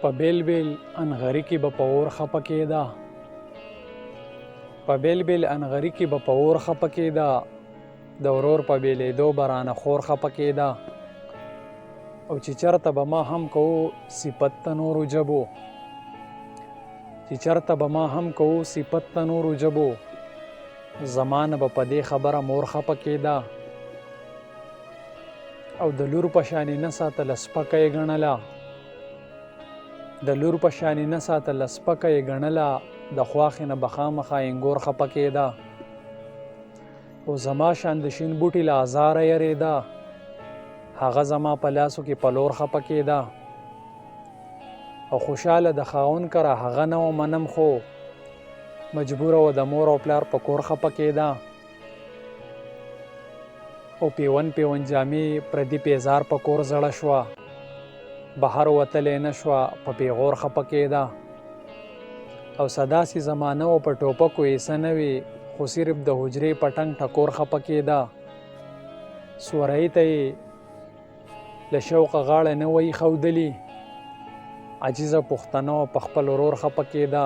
په بیل بیل انغري کې به په اور خپه کېده، په بیل بیل انغري کې به په اور خپه کېده، د ورور په بیلېدو به رانه خور خپه کېده. او چې چرته به ما هم کوو صفت ته نورو جبو، چې چرته به ما هم کوو صفت ته نورو جبو، زمانه به په دې خبره مور خپه کېده. او د لور په شانې نه ساتله سپکه یې ګڼله، د لور په شانې نه ساتله سپکه یې ګڼله، د خواښې نه به خامخا انګور خپه کېده. او زما شان د شین بوټي له ازاره یریده، هغه زما په لاسو کې په لور خپه کېده. او خوشاله د خاوند کره هغه نه و منم، خو مجبوره و د مور او پلار په کور خپه کېده. او پیون پیون جامې پردي پیزار په کور زړه شوه، بهر وتلی نه شوه په پیغور خپه کېده. او سداسې زمانه و په ټوپکو ایسه نه وي، خو صرف د حجرې په ټنګ ټکور خپه کېده. سورۍ ته یې له شوقه غاړه نه وی ښودلي، عجیزه پښتنه په خپل ورور خپه کېده.